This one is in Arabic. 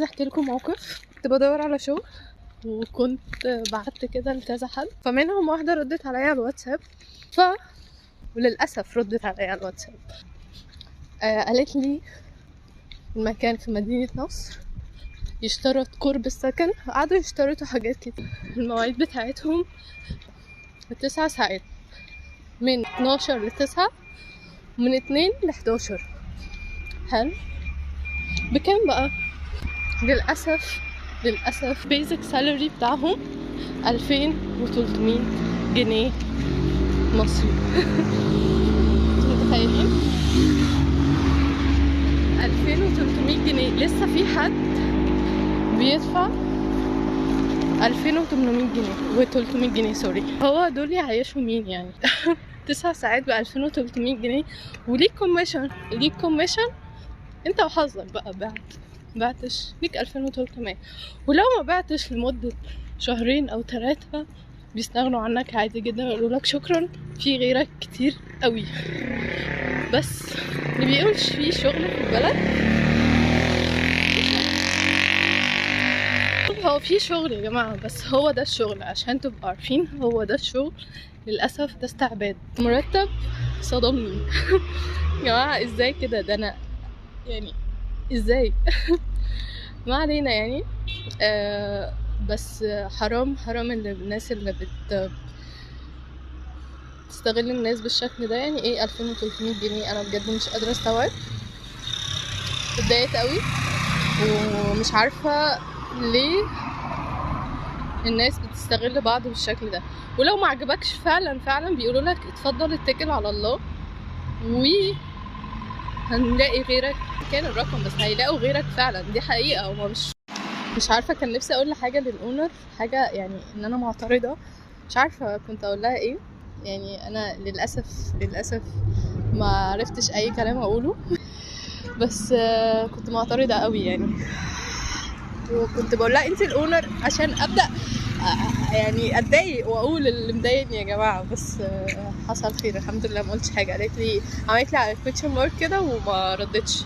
عايزه احكي لكم موقف. كنت بدور على شغل وكنت بعت كده لكذا حد، فمنهم واحده ردت عليا على الواتساب، وللاسف ردت عليا على الواتساب. قالت لي المكان في مدينه نصر، يشترط قرب السكن. قعدوا يشترطوا حاجات كتير. المواعيد بتاعتهم 9 ساعات، من 12 ل9 ومن 2 ل11. حلو. بكام بقى؟ للأسف بيزك سالري بتاعهم 2300 جنيه مصري. متخيلين؟ 2300 جنيه. لسه في حد بيدفع 2800 جنيه و300 جنيه سوري. هو دول يعيشوا مين يعني؟ 9 ساعات ب 2300 جنيه، وليك كوميشن انت وحظك بقى. بعتش ليك 2300، ولو ما بعتش لمدة شهرين او 3 بيستغنوا عنك عادي جدا، يقولوا لك شكرا في غيرك كتير قوي. بس اللي بيقولش فيه شغل في البلد، هو في شغل يا جماعة، بس هو ده الشغل عشان تبقوا عارفين، هو ده الشغل. للأسف ده استعباد. مرتب صدمني. يا جماعة ازاي كده؟ ده انا يعني ازاي؟ ما علينا يعني. بس حرام اللي الناس اللي بتستغل الناس بالشكل ده. يعني ايه 2300 جنيه؟ انا بجد مش قادرة استوعب. اتضايقت قوي ومش عارفة ليه الناس بتستغل بعض بالشكل ده. ولو ما عجبكش فعلا بيقولوا لك اتفضل اتكل على الله هنلاقي غيرك. كان الرقم بس هيلاقوا غيرك فعلا، دي حقيقة. هو مش عارفة، كان نفسي اقول حاجة للأونر، حاجة يعني ان انا معترضة، مش عارفة كنت اقول لها ايه. يعني انا للأسف ما عرفتش اي كلام اقوله. بس كنت معترضة قوي يعني، وكنت بقول لها انت الأونر عشان ابدأ يعني اتضايق واقول اللي مضايقني يا جماعة. بس حصل خير الحمد لله، ما قلتش حاجة. عملت لي على question mark كده وما ردتش.